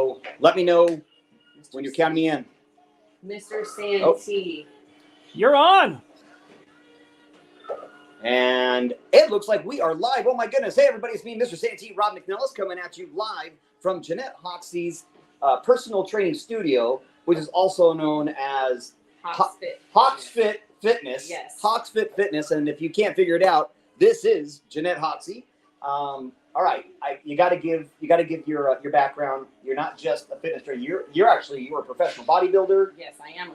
So let me know when you're counting me in. Mr. Santee. You're on. And it looks like we are live. Oh my goodness. Hey everybody, it's me, Mr. Santee, Rob McNelis, coming at you live from Jeanette Hoxie's personal training studio, which is also known as Hoxfit Fitness. Yes. Hoxfit Fitness. And if you can't figure it out, this is Jeanette Hoxie. All right, you got to give your background. You're not just a fitness trainer. You're a professional bodybuilder. Yes, I am.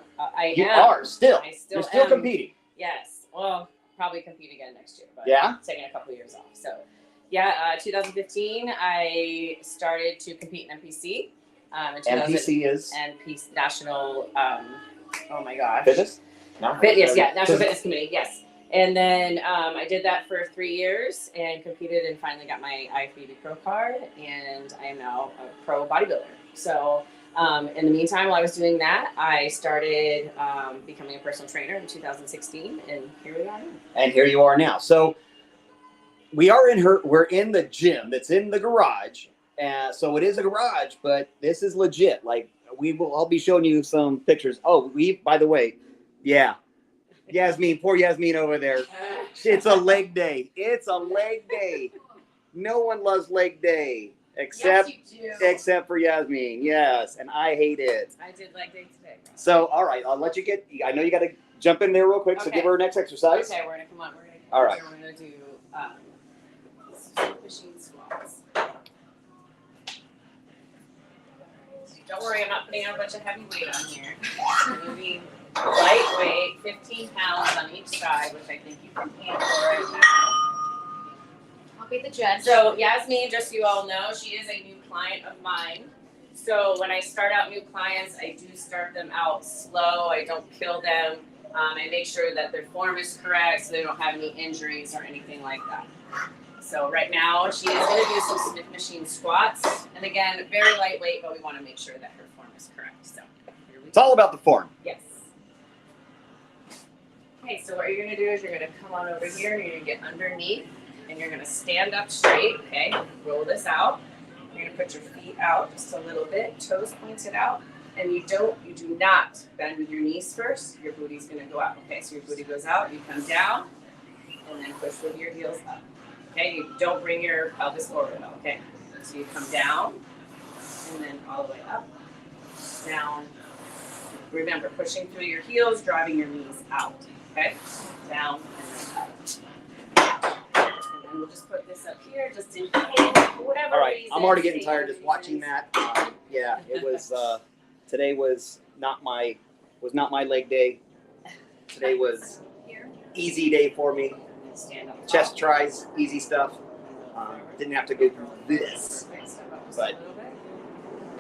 You are still. You're still am. Competing. Yes. Well, probably compete again next year. But yeah. Taking a couple of years off. So, yeah, 2015 I started to compete in NPC. NPC is National. Oh my gosh. Fitness. No. Fitness. Yeah, National Fitness Committee. Yes. And then I did that for 3 years and competed and finally got my IFBB Pro card, and I am now a pro bodybuilder. So in the meantime, while I was doing that, I started becoming a personal trainer in 2016, and here we are now. And here you are now. So we're in the gym that's in the garage. So it is a garage, but this is legit. Like I'll be showing you some pictures. Oh, by the way, yeah. Yasmin, poor Yasmin over there. It's a leg day. It's a leg day. No one loves leg day except for Yasmin. Yes, and I hate it. I did leg day today. So, all right, I'll let you get. I know you got to jump in there real quick. Okay. So give her her next exercise. Okay, we're gonna come on. All right. We're gonna do machine squats. Don't worry, I'm not putting out a bunch of heavy weight on here. It's gonna be lightweight, 15 pounds on each side, which I think you can handle right now. I'll be the judge. So Yasmin, just so you all know, she is a new client of mine. So when I start out new clients, I do start them out slow. I don't kill them. I make sure that their form is correct so they don't have any injuries or anything like that. So right now, she is going to do some Smith machine squats. And again, very lightweight, but we want to make sure that her form is correct. So here we go. It's all about the form. Yes. Okay, so what you're going to do is you're going to come on over here, and you're going to get underneath, and you're going to stand up straight, okay? Roll this out. You're going to put your feet out just a little bit, toes pointed out, and you do not bend with your knees first. Your booty's going to go out, okay? So your booty goes out, you come down, and then push with your heels up, okay? You don't bring your pelvis forward, okay? So you come down, and then all the way up, down. Remember, pushing through your heels, driving your knees out. Okay, down and then up. And then we'll just put this up here, just in case, whatever. All right, reason, I'm already getting tired just watching that. Yeah, it was. Today was not my leg day. Today was easy day for me. Stand up. Chest tries, easy stuff. Didn't have to go through this. Okay, step up just But a little bit.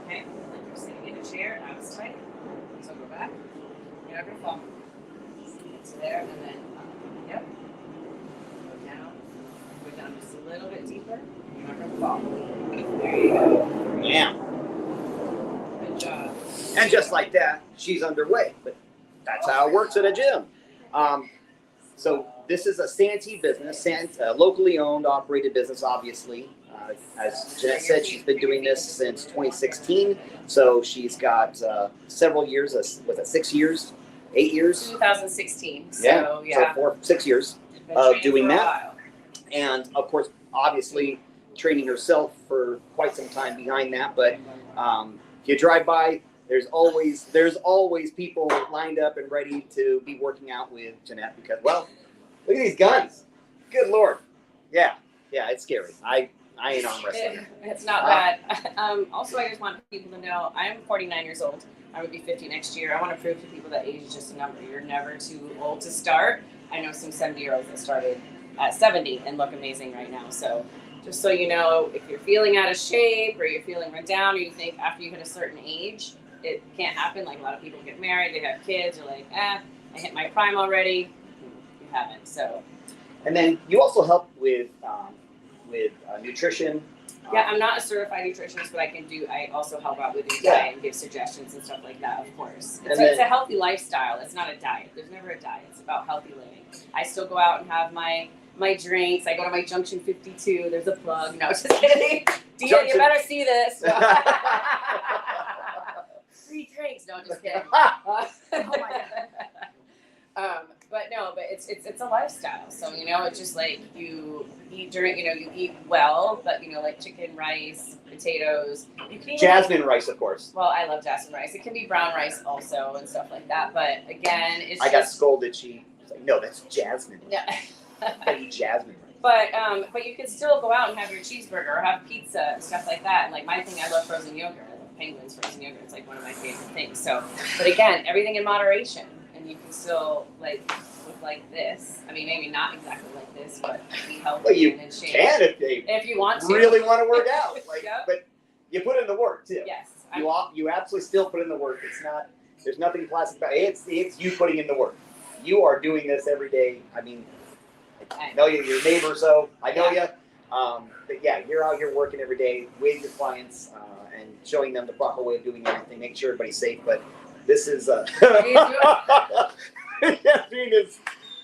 Okay, and then you're sitting in a chair, abs tight. So go back. You're not gonna fall. There and then yep. Go down just a little bit deeper. You're not gonna fall. There you go. yeah. Good job. And just like that, she's underway. But that's how it works at a gym. So this is a Santee business, locally owned, operated business, obviously. As Jeanette said, she's been doing this since 2016. So she's got several years. Was it 6 years? 8 years? 2016. So, yeah. So 6 years of doing that. And of course, obviously training herself for quite some time behind that. But if you drive by, there's always people lined up and ready to be working out with Jeanette because, well, look at these guns. Good Lord. Yeah, it's scary. I ain't arm wrestling. It's not bad. Also, I just want people to know I'm 49 years old. I would be 50 next year. I want to prove to people that age is just a number. You're never too old to start. I know some 70-year-olds that started at 70 and look amazing right now. So just so you know, if you're feeling out of shape or you're feeling run down or you think after you hit a certain age, it can't happen. Like a lot of people get married, they have kids, you're like, I hit my prime already. You haven't. So. And then you also help with nutrition. Yeah, I'm not a certified nutritionist, but I also help out with your diet and give suggestions and stuff like that, of course. It's a healthy lifestyle. It's not a diet. There's never a diet. It's about healthy living. I still go out and have my drinks. I go to my Junction 52. There's a plug. No, just kidding. You better see this. No, just kidding. Oh my But no, but it's a lifestyle. So it's just like you eat during, you eat well, but like chicken, rice, potatoes. You can even Jasmine rice, of course. Well, I love jasmine rice. It can be brown rice also and stuff like that. But again, it's I got scolded. She was like, "No, that's jasmine. Yeah. I eat jasmine rice." But you can still go out and have your cheeseburger or have pizza and stuff like that. And like my thing, I love frozen yogurt. I love Penguin's frozen yogurt. It's like one of my favorite things. So, but again, everything in moderation, and you can still like look like this. I mean, maybe not exactly like this, but be healthy Well, you and in shape. can if you want to. really want to work out. Like, Yep. but you put in the work too. Yes. You absolutely still put in the work. It's not. There's nothing plastic about it. It's you putting in the work. You are doing this every day. I mean, I know you're your neighbor, so I know you. But yeah, you're out here working every day with your clients and showing them the proper way of doing everything, making sure everybody's safe. But this is Yasmin is.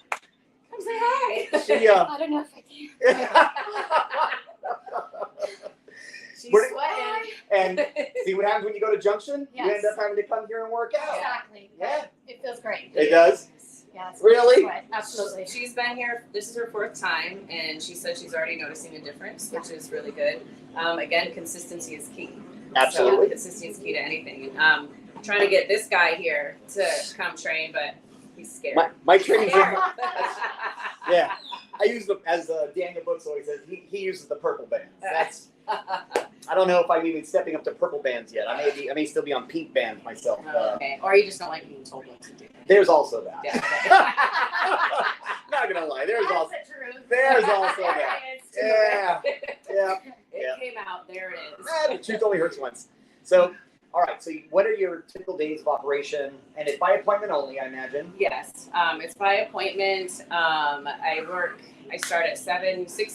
Come say hi. She, I don't know if I can. She's Where- sweating. And see what happens when you go to Junction? You Yes. end up having to come here and work out. Exactly. Yeah. It feels great. It does? Yes. Really? Absolutely. She's been here. This is her 4th time, and she said she's already noticing a difference, which is really good. Again, consistency is key. Absolutely. So, consistency is key to anything. Trying to get this guy here to come train, but he's scared. My training's yeah. I use them as Daniel Brooks always says. He uses the purple bands. That's. I don't know if I'm even stepping up to purple bands yet. I may still be on pink bands myself. Okay. Or you just don't like being told what to do. There's also that. Yeah. Not gonna lie. There's That's also the truth. there's also There that. it is. Yeah. Yeah. It came out. There it is. The truth only hurts once. So, all right. So, what are your typical days of operation? And it's by appointment only, I imagine. Yes, it's by appointment. I start at 6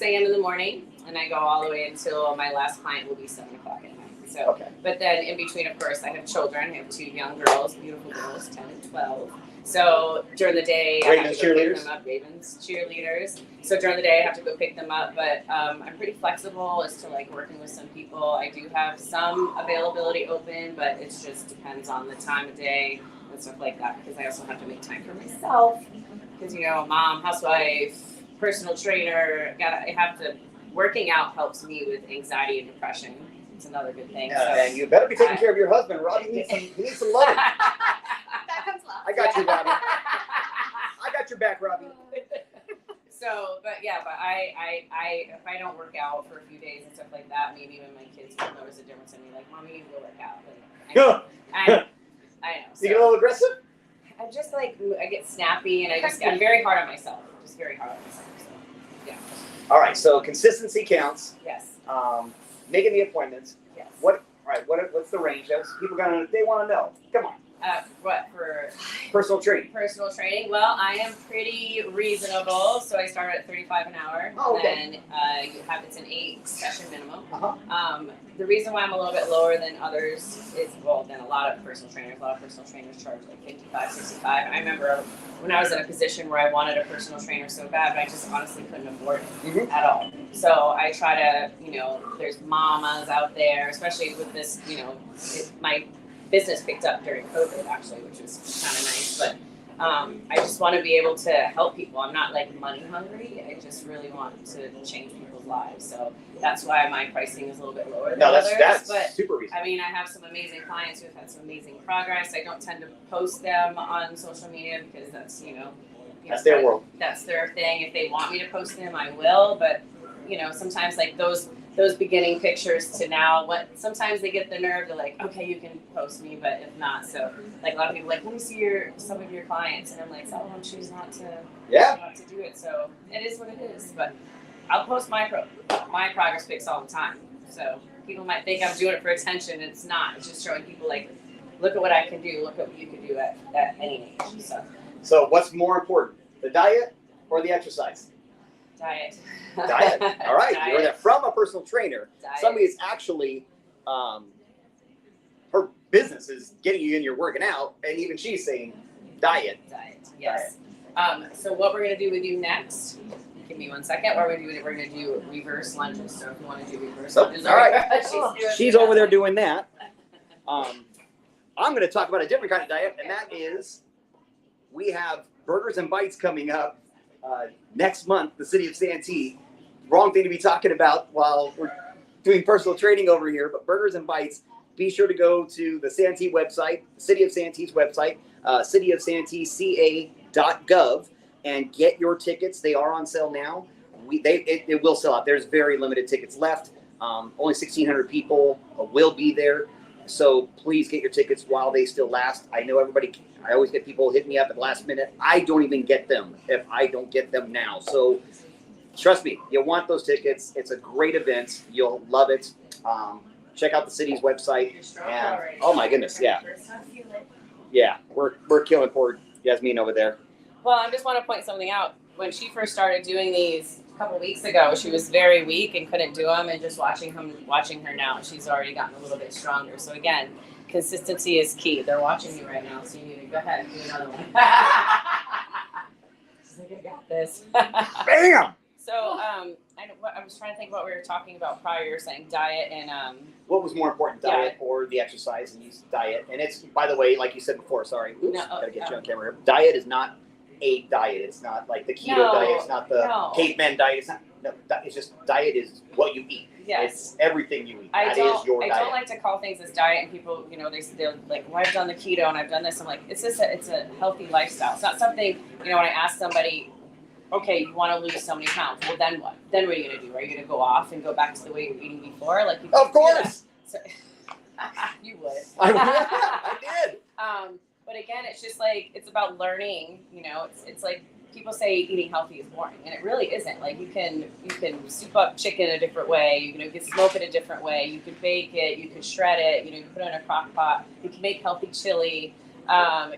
a.m. in the morning, and I go all the way until my last client will be 7 o'clock at night. So, Okay. but then in between, of course, I have children. I have 2 young girls, beautiful girls, 10 and 12. So during the day, I have Ravens to go pick cheerleaders? them up. Ravens cheerleaders. So during the day, I have to go pick them up. But I'm pretty flexible as to like working with some people. I do have some availability open, but it just depends on the time of day and stuff like that. Because I also have to make time for myself. Because mom, housewife, personal trainer. I have to. Working out helps me with anxiety and depression. It's another good thing. And you better be taking care of your husband, Rob. He needs some love. That comes last. I got you, Robbie. I got your back, Robbie. So, but I if I don't work out for a few days and stuff like that, maybe even my kids will notice a difference in me. Like, Mom, you need to go work out. I know. So You get a little aggressive? I'm just like I get snappy and I'm very hard on myself. Just very hard on myself. So, yeah. All right. So consistency counts. Yes. Making the appointments. Yes. All right. What's the range? People they want to know. Come on. What for Personal training. personal training? Well, I am pretty reasonable, so I start at $35 an hour. Oh, okay. And it's an 8-session minimum. Uh-huh. The reason why I'm a little bit lower than others is, than a lot of personal trainers. A lot of personal trainers charge like $55, $65. I remember when I was in a position where I wanted a personal trainer so bad, but I just honestly couldn't afford it at all. So I try to, there's mamas out there, especially with this, my business picked up during COVID actually, which was kind of nice. But I just want to be able to help people. I'm not like money hungry. I just really want to change people's lives. So that's why my pricing is a little bit lower than others. That's but super reasonable. I mean, I have some amazing clients who have had some amazing progress. I don't tend to post them on social media because that's, That's their world. That's their thing. If they want me to post them, I will. But, sometimes like those beginning pictures to now, sometimes they get the nerve to like, okay, you can post me, but if not, so like a lot of people are like, let me see some of your clients, and I'm like, some of them choose not to do it, so it is what it is. But I'll post my progress pics all the time, so people might think I'm doing it for attention. It's not. It's just showing people like, look at what I can do. Look at what you can do at any age. So what's more important, the diet or the exercise? Diet. Diet. All right. Diet. You heard that from a personal trainer. Diet. Somebody is actually, her business is getting you in, you're working out, and even she's saying diet. Diet. Yes. So what we're gonna do with you next? Give me 1 second. We're gonna do reverse lunges. So if you want to do reverse lunges, all right. She's She's over there doing that. I'm going to talk about a different kind of diet, and that is we have Burgers and Bites coming up next month, the city of Santee. Wrong thing to be talking about while we're doing personal training over here, but Burgers and Bites. Be sure to go to the Santee website, the City of Santee's website, cityofsanteeca.gov, and get your tickets. They are on sale now. It will sell out. There's very limited tickets left. Only 1,600 people will be there. So please get your tickets while they still last. I know everybody, I always get people hitting me up at the last minute. I don't even get them if I don't get them now. So trust me, you'll want those tickets. It's a great event. You'll love it. Check out the city's website. And, oh my goodness, yeah. Yeah, we're killing poor Yasmin over there. Well, I just want to point something out. When she first started doing these a couple weeks ago, she was very weak and couldn't do them. And just watching her now, she's already gotten a little bit stronger. So again, consistency is key. They're watching you right now, so you need to go ahead and do another one. She's like, I got this. Bam! So I was trying to think what we were talking about prior. You were saying diet and what was more important, diet or the exercise? And use diet. And it's, by the way, like you said before. Sorry, gotta get you on camera here. Diet is not a diet. It's not like the keto diet. It's not the caveman diet. It's not. No, it's just diet is what you eat. Yes. It's everything you eat. That is your diet. I don't like to call things as diet, and people, they're like, well, I've done the keto and I've done this. I'm like, it's a healthy lifestyle. It's not something, when I ask somebody, okay, you want to lose so many pounds. Well, then what? Then what are you going to do? Are you going to go off and go back to the way you were eating before? Like, you of course. So, you would. I would. I did. But again, it's just like, it's about learning. It's like people say eating healthy is boring, and it really isn't. Like you can soup up chicken a different way. You can smoke it a different way. You can bake it. You can shred it. You can put it in a crock pot. You can make healthy chili.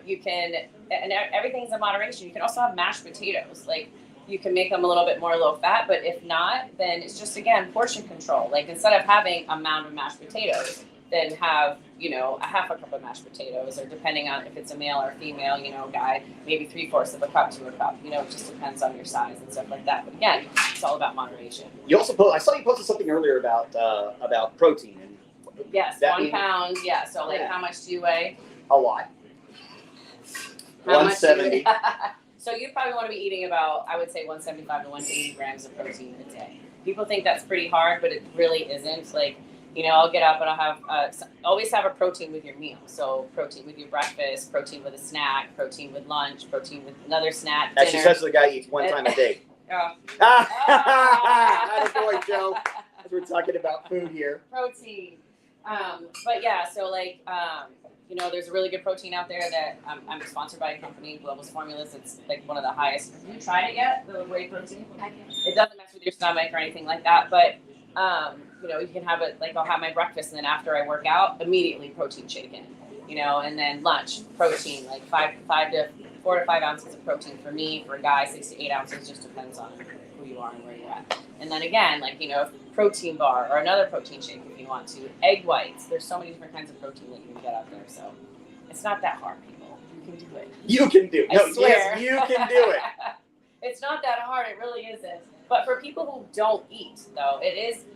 You can, and everything's in moderation. You can also have mashed potatoes. Like you can make them a little bit more low fat, but if not, then it's just, again, portion control. Like instead of having a mound of mashed potatoes, then have, a half a cup of mashed potatoes, or depending on if it's a male or female, guy, maybe 3/4 of a cup to a cup. It just depends on your size and stuff like that. But again, it's all about moderation. You also I saw you posted something earlier about protein. And yes, 1 pound. Yeah. So like, how much do you weigh? A lot. 170. So you probably want to be eating about, I would say, 175 to 180 grams of protein a day. People think that's pretty hard, but it really isn't. Like, I'll get up and I'll have, always have a protein with your meal. So protein with your breakfast, protein with a snack, protein with lunch, protein with another snack, dinner. Actually, such a guy eats 1 time a day. Oh. Attaboy, Joe. As we're talking about food here. Protein. But yeah, so like, there's a really good protein out there that I'm sponsored by a company, Global's Formulas. It's like one of the highest. Have you tried it yet, the whey protein? It doesn't mess with your stomach or anything like that, but you can have it, like I'll have my breakfast and then after I work out, immediately protein shaken, and then lunch, protein, like 4 to 5 ounces of protein for me. For a guy, 6 to 8 ounces, just depends on who you are and where you're at. And then again, like, protein bar or another protein shake if you want to. Egg whites. There's so many different kinds of protein that you can get out there. So it's not that hard, people. You can do it. You can do it. I swear. Yes, you can do it. It's not that hard. It really isn't. But for people who don't eat, though,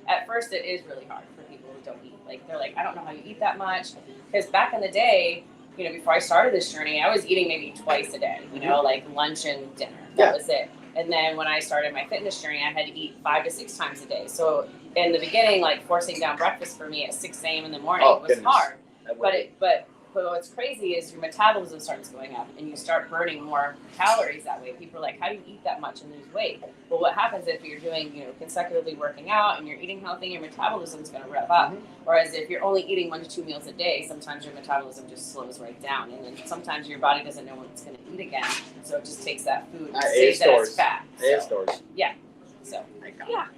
at first it is really hard for people who don't eat. Like, they're like, I don't know how you eat that much. Because back in the day, before I started this journey, I was eating maybe twice a day, like lunch and dinner. That was it. And then when I started my fitness journey, I had to eat 5 to 6 times a day. So in the beginning, like forcing down breakfast for me at 6 a.m. in the morning was hard. But what's crazy is your metabolism starts going up and you start burning more calories that way. People are like, how do you eat that much and lose weight? Well, what happens if you're doing, consecutively working out and you're eating healthy, your metabolism is going to rev up. Whereas if you're only eating 1 to 2 meals a day, sometimes your metabolism just slows right down. And then sometimes your body doesn't know when it's going to eat again. So it just takes that food and saves that as fat. It stores. Yeah. So, yeah.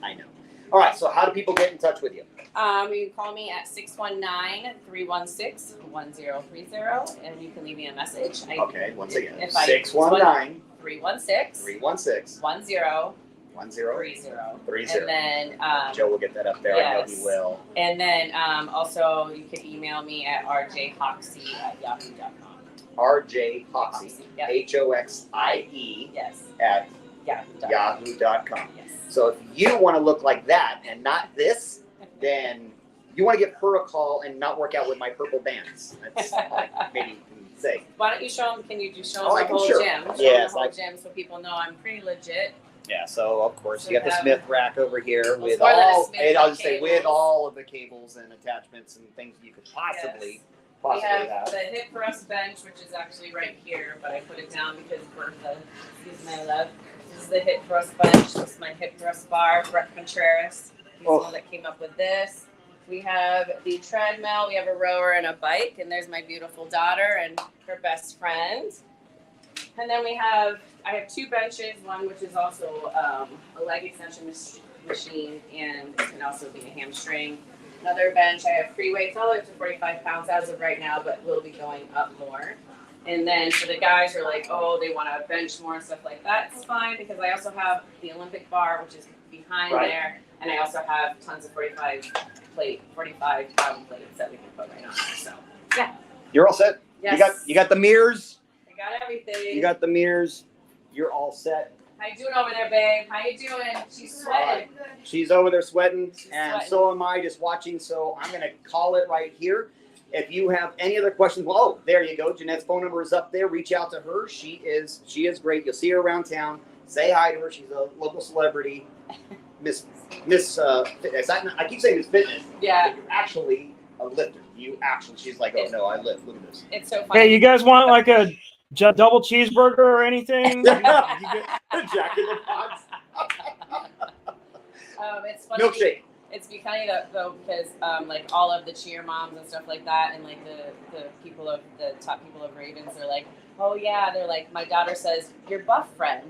I know. All right. So how do people get in touch with you? You can call me at 619-316-1030, and you can leave me a message. Once again, 619-316-1030. 1030. And then Joe will get that up there. Yes. I know he will. And then also you can email me at rjhoxie@yahoo.com. RJ Hoxie, Yep. HOXIE Yes. at Yahoo.com. yahoo.com. Yes. So if you want to look like that and not this, then you want to give her a call and not work out with my purple bands. That's like maybe you can say. Why don't you show them? Can you just show them Oh, I the can, whole sure. gym? Show Yes, them the whole like- gym so people know I'm pretty legit. Yeah, so of course So you got the we have- Smith rack over here Well, with it's more than a all, Smith and I'll with just say with cables. all of the cables and attachments and things you could possibly We have have. the hip thrust bench, which is actually right here, but I put it down because Bertha, excuse my love. This is the hip thrust bench. This is my hip thrust bar, Brett Contreras. He's the Oh. one that came up with this. We have the treadmill. We have a rower and a bike, and there's my beautiful daughter and her best friend. And then I have two benches, one which is also a leg extension machine, and it can also be a hamstring. Another bench, I have free weights all the way up to 45 pounds as of right now, but will be going up more. And then for the guys who are like, oh, they want to bench more and stuff like that, it's fine because I also have the Olympic bar, which is behind Right. there, and I also have tons of 45 pound plates that we can put right on there. So yeah, You're all set. yes, You got the mirrors. I got everything. You got the mirrors. You're all set. How you doing over there, babe? How you doing? She's sweating. She's over there sweating, She's and sweating. so am I, just watching. So I'm gonna call it right here. If you have any other questions, well, oh, there you go. Jeanette's phone number is up there. Reach out to her. She is great. You'll see her around town. Say hi to her. She's a local celebrity. Miss Fitness. I keep saying Miss Fitness. Yeah, But you're actually a lifter. She's like, oh no, I lift. Look at this. it's so funny. Hey, you guys want like a double cheeseburger or anything? Jack in the Box. It's funny. Milkshake. It's funny though because like all of the cheer moms and stuff like that, and like the top people of Ravens are like, oh yeah, they're like, my daughter says your buff friend,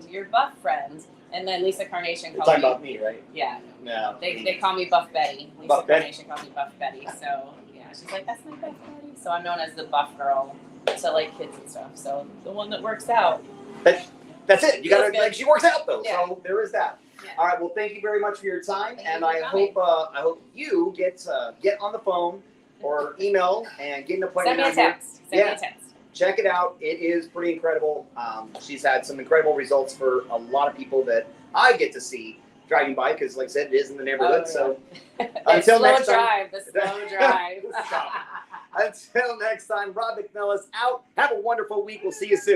and then Lisa Carnation You're calls talking me. about me, right? Yeah, No. they call me Buff Betty. Lisa Buff Betty? Carnation calls me Buff Betty. So yeah, she's like, that's my Buff Betty. So I'm known as the Buff Girl to like kids and stuff. So the one that works out. That's it. You gotta Feels good. like she works out though, Yeah. so there is that. Yeah. All right. Well, thank you very much for your time, Thank and you I for coming. hope you get on the phone or email and get an appointment. Send me a out here. text. Send me Yeah. a text. Check it out. It is pretty incredible. She's had some incredible results for a lot of people that I get to see driving by because, like I said, it is in the neighborhood. Oh, So The until slow next time. drive. The slow drive. Stop. Until next time, Rob McNelis out. Have a wonderful week. We'll see you soon.